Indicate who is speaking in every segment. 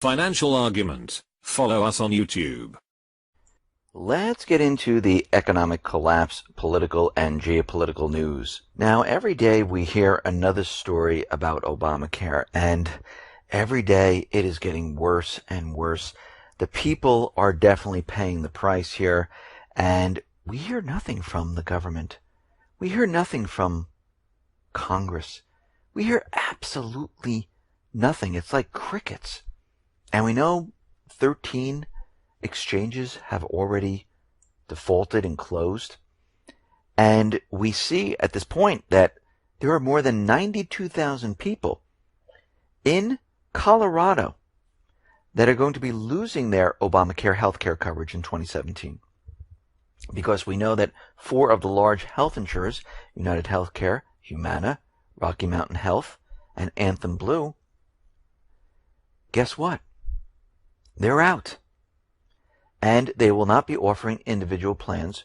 Speaker 1: Financial argument. Follow us on YouTube.
Speaker 2: Let's get into the economic collapse, political and geopolitical news. Now, every day we hear another story about Obamacare, and every day it is getting worse and worse. The people are definitely paying the price here, and we hear nothing from the government. We hear nothing from Congress. We hear absolutely nothing. It's like crickets. And we know 13 exchanges have already defaulted and closed. And we see at this point that there are more than 92,000 people in Colorado that are going to be losing their Obamacare healthcare coverage in 2017. Because we know that 4 of the large health insurers, United Healthcare, Humana, Rocky Mountain Health, and Anthem Blue, guess what? They're out. And they will not be offering individual plans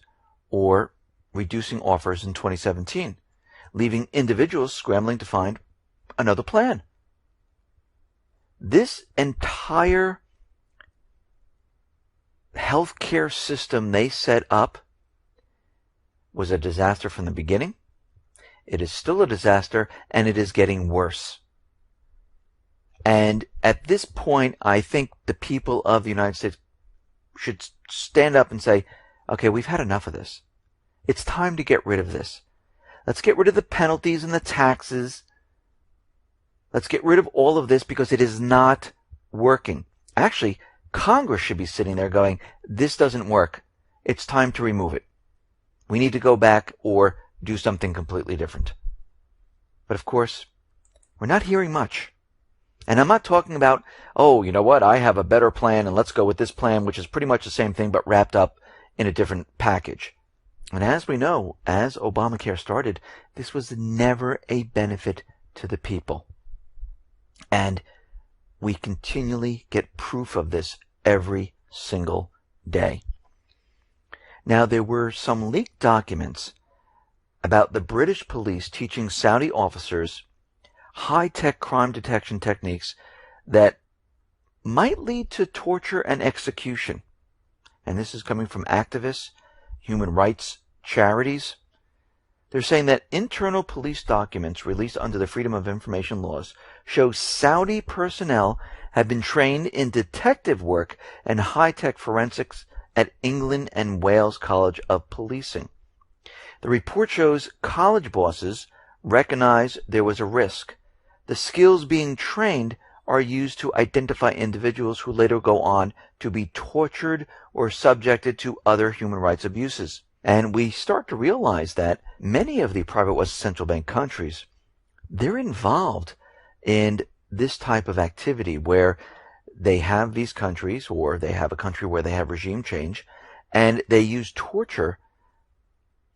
Speaker 2: or reducing offers in 2017, leaving individuals scrambling to find another plan. This entire healthcare system they set up was a disaster from the beginning. It is still a disaster, and it is getting worse. And at this point, I think the people of the United States should stand up and say, okay, we've had enough of this. It's time to get rid of this. Let's get rid of the penalties and the taxes. Let's get rid of all of this because it is not working. Actually, Congress should be sitting there going, this doesn't work. It's time to remove it. We need to go back or do something completely different. But of course, we're not hearing much. And I'm not talking about, oh, you know what, I have a better plan and let's go with this plan, which is pretty much the same thing but wrapped up in a different package. And as we know, as Obamacare started, this was never a benefit to the people. And we continually get proof of this every single day. Now, there were some leaked documents about the British police teaching Saudi officers high-tech crime detection techniques that might lead to torture and execution. And this is coming from activists, human rights charities. They're saying that internal police documents released under the Freedom of Information laws show Saudi personnel have been trained in detective work and high-tech forensics at England and Wales College of Policing. The report shows college bosses recognize there was a risk. The skills being trained are used to identify individuals who later go on to be tortured or subjected to other human rights abuses. And we start to realize that many of the private West Central Bank countries, they're involved in this type of activity where they have these countries, or they have a country where they have regime change, and they use torture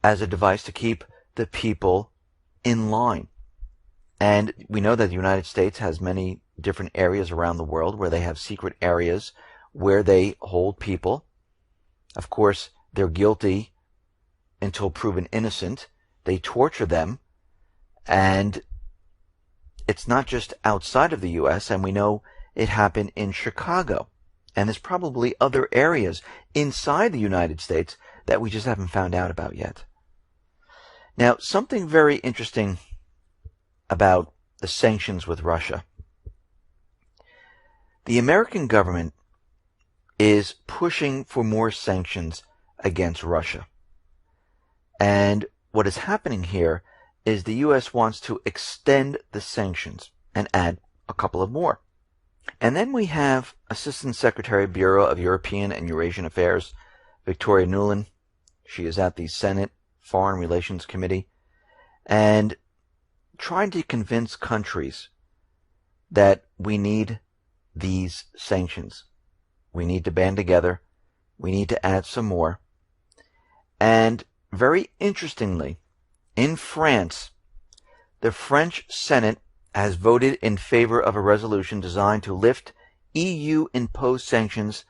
Speaker 2: as a device to keep the people in line. And we know that the United States has many different areas around the world where they have secret areas where they hold people. Of course, they're guilty until proven innocent. They torture them. And it's not just outside of the U.S., and we know it happened in Chicago. And there's probably other areas inside the United States that we just haven't found out about yet. Now, something very interesting about the sanctions with Russia. The American government is pushing for more sanctions against Russia. And what is happening here is the U.S. wants to extend the sanctions and add a couple of more. And then we have Assistant Secretary, Bureau of European and Eurasian Affairs, Victoria Nuland. She is at the Senate Foreign Relations Committee and trying to convince countries that we need these sanctions. We need to band together. We need to add some more. And very interestingly, in France, the French Senate has voted in favor of a resolution designed to lift EU-imposed sanctions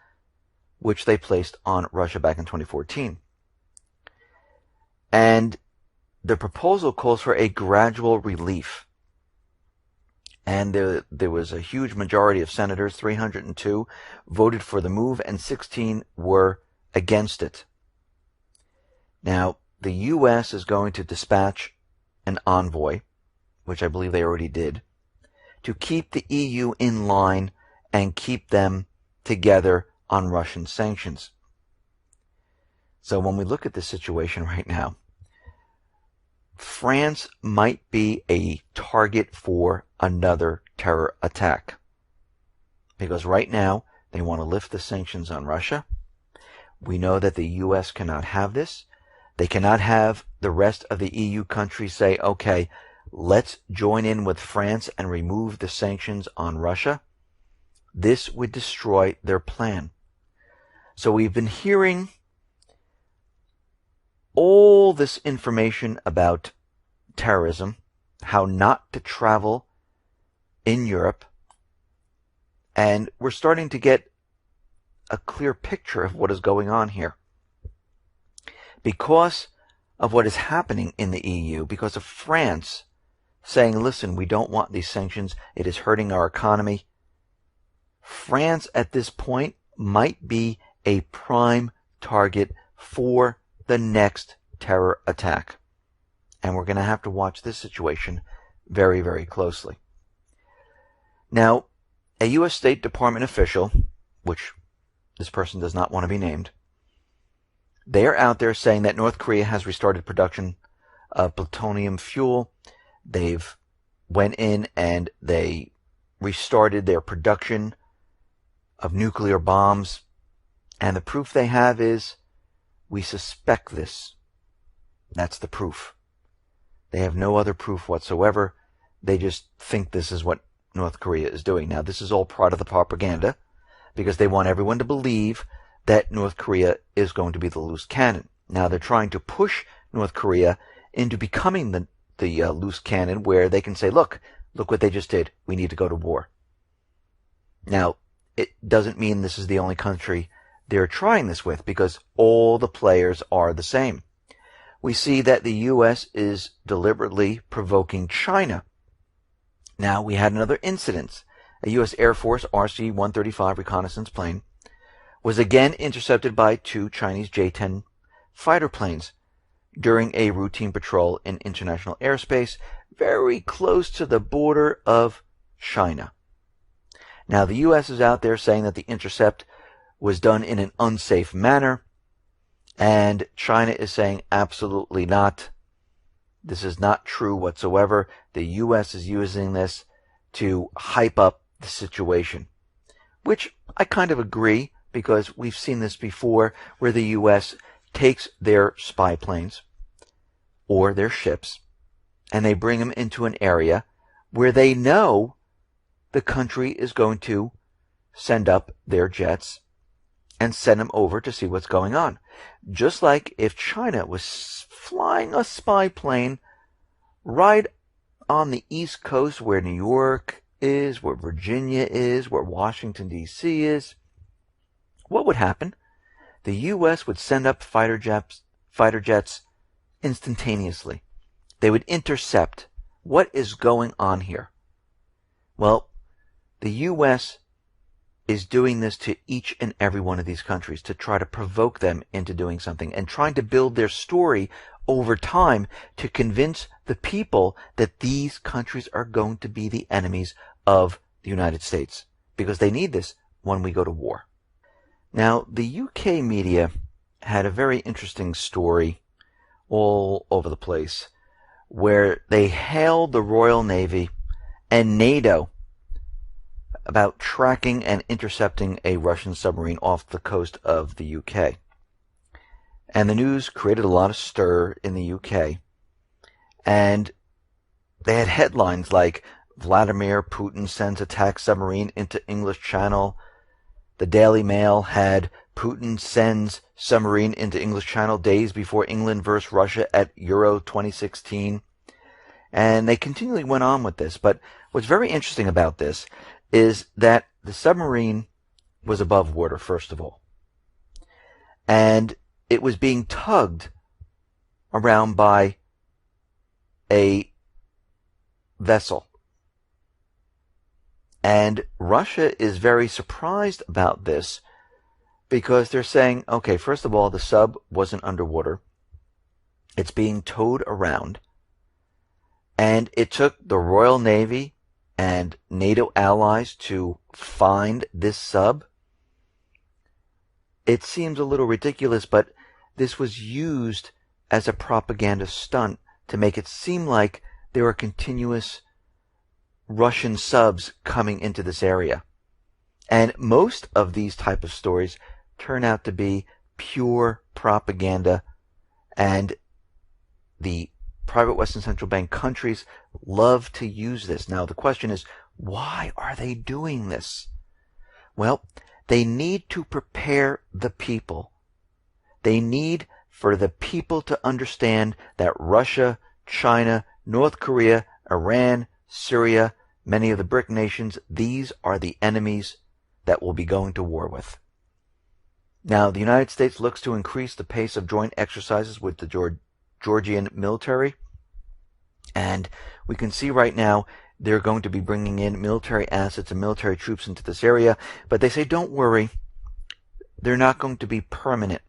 Speaker 2: which they placed on Russia back in 2014. And the proposal calls for a gradual relief. And there was a huge majority of senators, 302, voted for the move, and 16 were against it. Now, the U.S. is going to dispatch an envoy, which I believe they already did, to keep the EU in line and keep them together on Russian sanctions. So when we look at this situation right now, France might be a target for another terror attack. Because right now, they want to lift the sanctions on Russia. We know that the U.S. cannot have this. They cannot have the rest of the EU countries say, okay, let's join in with France and remove the sanctions on Russia. This would destroy their plan. So we've been hearing all this information about terrorism, how not to travel in Europe, and we're starting to get a clear picture of what is going on here. Because of what is happening in the EU, because of France saying, listen, we don't want these sanctions, it is hurting our economy, France at this point might be a prime target for the next terror attack. And we're going to have to watch this situation very, very closely. Now, a U.S. State Department official, which this person does not want to be named, they are out there saying that North Korea has restarted production of plutonium fuel. They've went in and they restarted their production of nuclear bombs. And the proof they have is, we suspect this. That's the proof. They have no other proof whatsoever. They just think this is what North Korea is doing. Now, this is all part of the propaganda because they want everyone to believe that North Korea is going to be the loose cannon. Now, they're trying to push North Korea into becoming the loose cannon where they can say, look what they just did. We need to go to war. Now, it doesn't mean this is the only country they're trying this with because all the players are the same. We see that the U.S. is deliberately provoking China. Now, we had another incident. A U.S. Air Force RC-135 reconnaissance plane was again intercepted by two Chinese J-10 fighter planes during a routine patrol in international airspace very close to the border of China. Now, the U.S. is out there saying that the intercept was done in an unsafe manner, and China is saying absolutely not. This is not true whatsoever. The U.S. is using this to hype up the situation, which I kind of agree because we've seen this before where the U.S. takes their spy planes or their ships and they bring them into an area where they know the country is going to send up their jets and send them over to see what's going on. Just like if China was flying a spy plane right on the East Coast where New York is, where Virginia is, where Washington, D.C. is, what would happen? The U.S. would send up fighter jets instantaneously. They would intercept. What is going on here? Well, the U.S. is doing this to each and every one of these countries to try to provoke them into doing something and trying to build their story over time to convince the people that these countries are going to be the enemies of the United States because they need this when we go to war. Now, the UK media had a very interesting story all over the place where they hailed the Royal Navy and NATO about tracking and intercepting a Russian submarine off the coast of the UK. And the news created a lot of stir in the UK. And they had headlines like, Vladimir Putin sends attack submarine into English Channel. The Daily Mail had, Putin sends submarine into English Channel days before England versus Russia at Euro 2016. And they continually went on with this. But what's very interesting about this is that the submarine was above water, first of all. And it was being tugged around by a vessel. And Russia is very surprised about this because they're saying, okay, first of all, the sub wasn't underwater. It's being towed around. And it took the Royal Navy and NATO allies to find this sub. It seems a little ridiculous, but this was used as a propaganda stunt to make it seem like there are continuous Russian subs coming into this area. And most of these type of stories turn out to be pure propaganda, and the private Western Central Bank countries love to use this. Now the question is, why are they doing this? Well, they need to prepare the people. They need for the people to understand that Russia, China, North Korea, Iran, Syria, many of the BRIC nations, these are the enemies that we'll be going to war with. Now, the United States looks to increase the pace of joint exercises with the Georgian military. And we can see right now they're going to be bringing in military assets and military troops into this area. But they say, don't worry, they're not going to be permanent.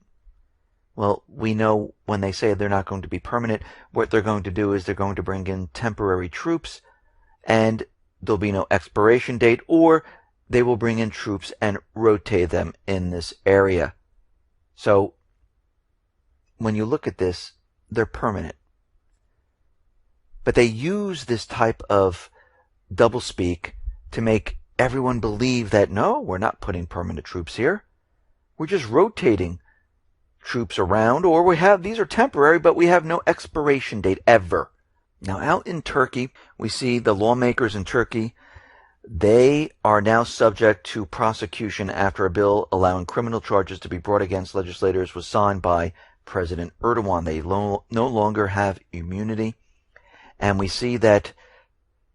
Speaker 2: Well, we know when they say they're not going to be permanent, what they're going to do is they're going to bring in temporary troops, and there'll be no expiration date, or they will bring in troops and rotate them in this area. So when you look at this, they're permanent. But they use this type of doublespeak to make everyone believe that, no, we're not putting permanent troops here. We're just rotating troops around, or these are temporary, but we have no expiration date ever. Now, out in Turkey, we see the lawmakers in Turkey. They are now subject to prosecution after a bill allowing criminal charges to be brought against legislators was signed by President Erdogan. They no longer have immunity. And we see that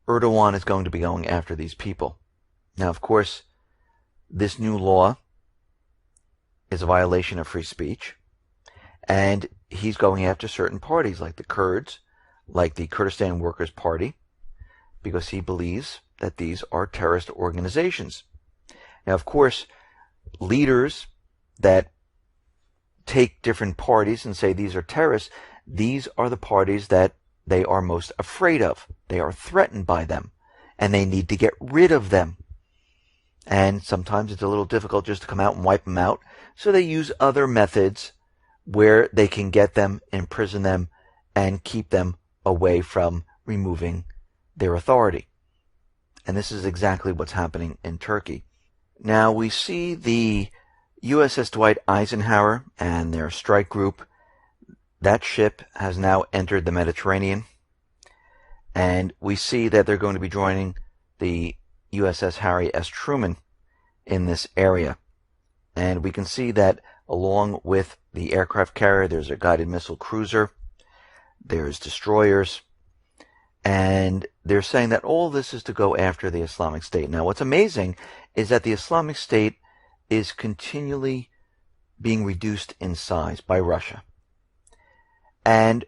Speaker 2: Erdogan is going to be going after these people. Now, of course, this new law is a violation of free speech. And he's going after certain parties like the Kurds, like the Kurdistan Workers' Party, because he believes that these are terrorist organizations. Now, of course, leaders that take different parties and say these are terrorists, these are the parties that they are most afraid of. They are threatened by them, and they need to get rid of them. And sometimes it's a little difficult just to come out and wipe them out, so they use other methods where they can get them, imprison them, and keep them away from removing their authority. And this is exactly what's happening in Turkey. Now we see the USS Dwight Eisenhower and their strike group. That ship has now entered the Mediterranean. And we see that they're going to be joining the USS Harry S. Truman in this area. And we can see that along with the aircraft carrier, there's a guided missile cruiser, there's destroyers, and they're saying that all this is to go after the Islamic State. Now, what's amazing is that the Islamic State is continually being reduced in size by Russia. And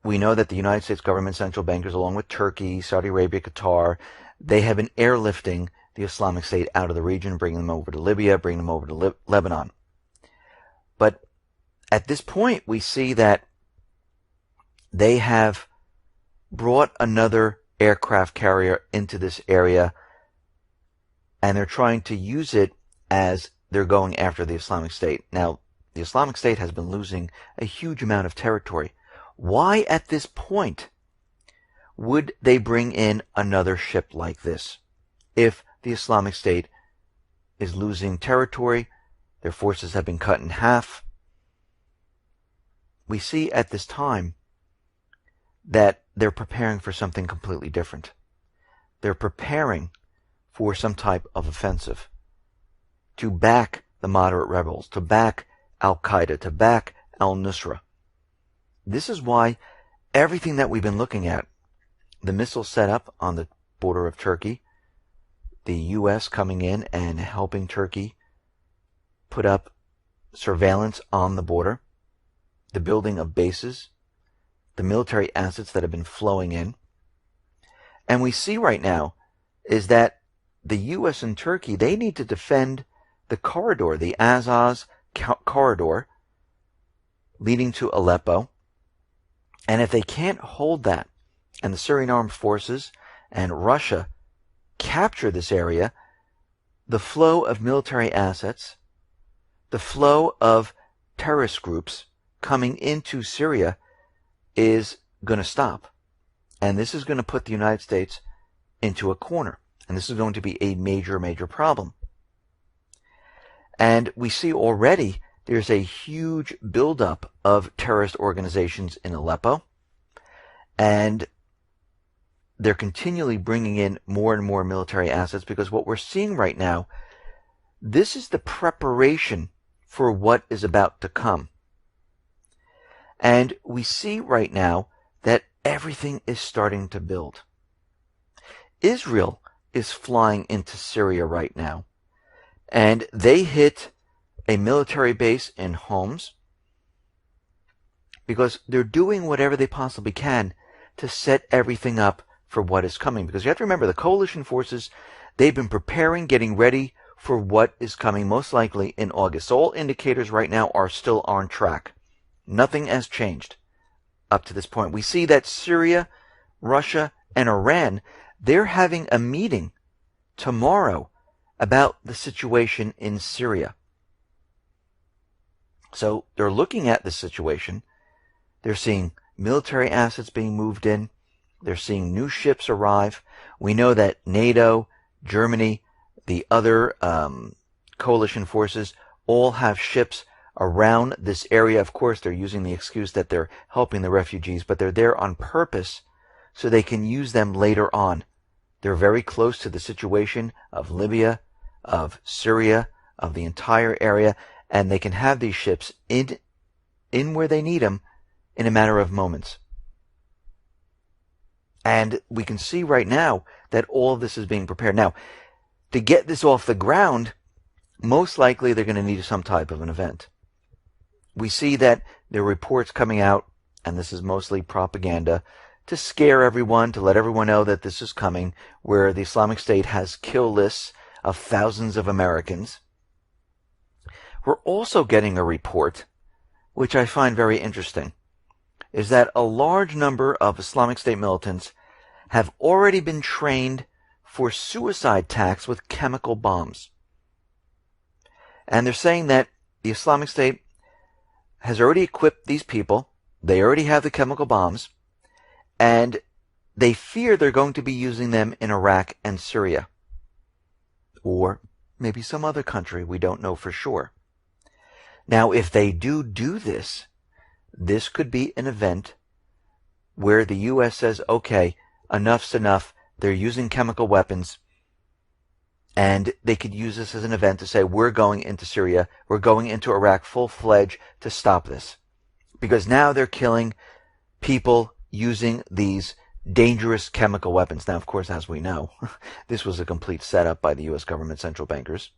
Speaker 2: we know that the United States government central bankers, along with Turkey, Saudi Arabia, Qatar, they have been airlifting the Islamic State out of the region, bringing them over to Libya, bringing them over to Lebanon. But at this point, we see that they have brought another aircraft carrier into this area, and they're trying to use it as they're going after the Islamic State. Now, the Islamic State has been losing a huge amount of territory. Why at this point would they bring in another ship like this? If the Islamic State is losing territory, their forces have been cut in half. We see at this time that they're preparing for something completely different. They're preparing for some type of offensive to back the moderate rebels, to back Al-Qaeda, to back al-Nusra. This is why everything that we've been looking at, the missile setup on the border of Turkey, the U.S. coming in and helping Turkey put up surveillance on the border, the building of bases, the military assets that have been flowing in. And we see right now is that the U.S. and Turkey, they need to defend the corridor, the Azaz corridor leading to Aleppo. And if they can't hold that, and the Syrian armed forces and Russia capture this area, the flow of military assets, the flow of terrorist groups coming into Syria is going to stop. And this is going to put the United States into a corner. And this is going to be a major, major problem. And we see already there's a huge buildup of terrorist organizations in Aleppo. And they're continually bringing in more and more military assets, because what we're seeing right now, this is the preparation for what is about to come. And we see right now that everything is starting to build. Israel is flying into Syria right now, and they hit a military base in Homs because they're doing whatever they possibly can to set everything up for what is coming. Because you have to remember, the coalition forces, they've been preparing, getting ready for what is coming most likely in August. So all indicators right now are still on track. Nothing has changed up to this point. We see that Syria, Russia, and Iran, they're having a meeting tomorrow about the situation in Syria. So they're looking at the situation. They're seeing military assets being moved in. They're seeing new ships arrive. We know that NATO, Germany, the other coalition forces all have ships around this area. Of course, they're using the excuse that they're helping the refugees, but they're there on purpose so they can use them later on. They're very close to the situation of Libya, of Syria, of the entire area, and they can have these ships in where they need them in a matter of moments. And we can see right now that all of this is being prepared. Now, to get this off the ground, most likely they're going to need some type of an event. We see that there are reports coming out, and this is mostly propaganda, to scare everyone, to let everyone know that this is coming, where the Islamic State has kill lists of thousands of Americans. We're also getting a report, which I find very interesting, is that a large number of Islamic State militants have already been trained for suicide attacks with chemical bombs. And they're saying that the Islamic State has already equipped these people, they already have the chemical bombs, and they fear they're going to be using them in Iraq and Syria. Or maybe some other country, we don't know for sure. Now, if they do this, this could be an event where the U.S. says, okay, enough's enough, they're using chemical weapons, and they could use this as an event to say, we're going into Syria, we're going into Iraq full-fledged to stop this. Because now they're killing people using these dangerous chemical weapons. Now, of course, as we know, this was a complete setup by the U.S. government central bankers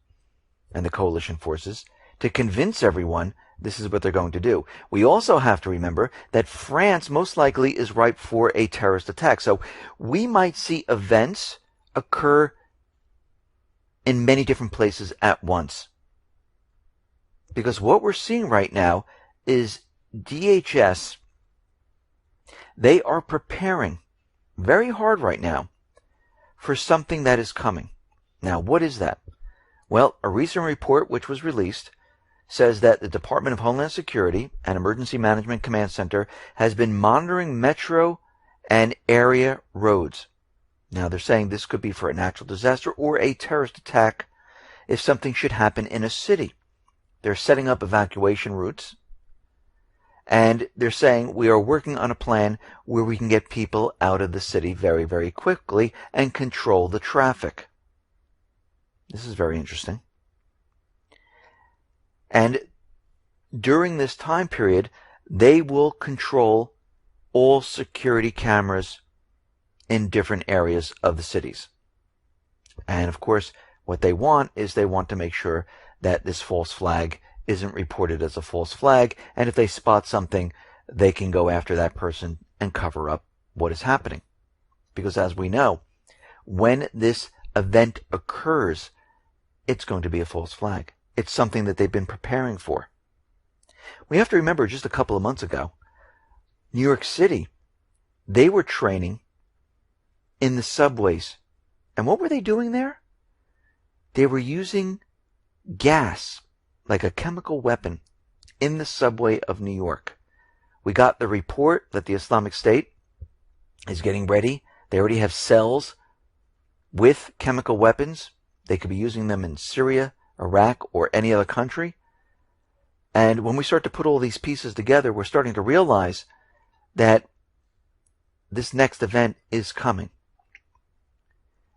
Speaker 2: and the coalition forces to convince everyone this is what they're going to do. We also have to remember that France most likely is ripe for a terrorist attack. So we might see events occur in many different places at once. Because what we're seeing right now is DHS, they are preparing very hard right now for something that is coming. Now, what is that? Well, a recent report which was released says that the Department of Homeland Security and Emergency Management Command Center has been monitoring metro and area roads. Now, they're saying this could be for a natural disaster or a terrorist attack if something should happen in a city. They're setting up evacuation routes. And they're saying we are working on a plan where we can get people out of the city very, very quickly and control the traffic. This is very interesting. And during this time period, they will control all security cameras in different areas of the cities. And of course, what they want is they want to make sure that this false flag isn't reported as a false flag, and if they spot something, they can go after that person and cover up what is happening. Because as we know, when this event occurs, it's going to be a false flag. It's something that they've been preparing for. We have to remember just a couple of months ago, New York City, they were training in the subways. And what were they doing there? They were using gas, like a chemical weapon, in the subway of New York. We got the report that the Islamic State is getting ready. They already have cells with chemical weapons. They could be using them in Syria, Iraq, or any other country. And when we start to put all these pieces together, we're starting to realize that this next event is coming.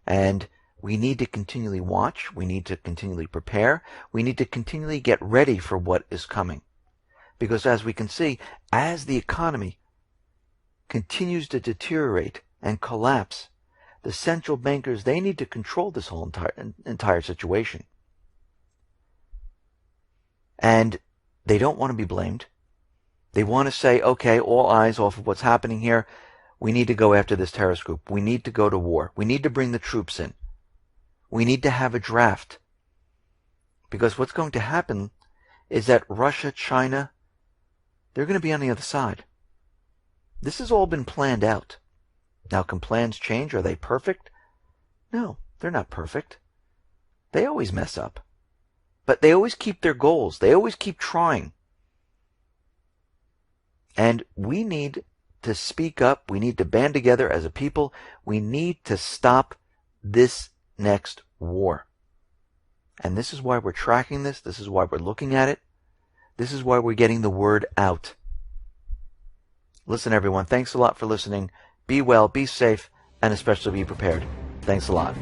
Speaker 2: And we need to continually watch. We need to continually prepare. We need to continually get ready for what is coming. Because as we can see, as the economy continues to deteriorate and collapse, the central bankers, they need to control this whole entire situation. And they don't want to be blamed. They want to say, okay, all eyes off of what's happening here. We need to go after this terrorist group. We need to go to war. We need to bring the troops in. We need to have a draft. Because what's going to happen is that Russia, China, they're going to be on the other side. This has all been planned out. Now, can plans change? Are they perfect? No, they're not perfect. They always mess up. But they always keep their goals. They always keep trying. And we need to speak up. We need to band together as a people. We need to stop this next war. And this is why we're tracking this. This is why we're looking at it. This is why we're getting the word out. Listen, everyone, thanks a lot for listening. Be well, be safe, and especially be prepared. Thanks a lot.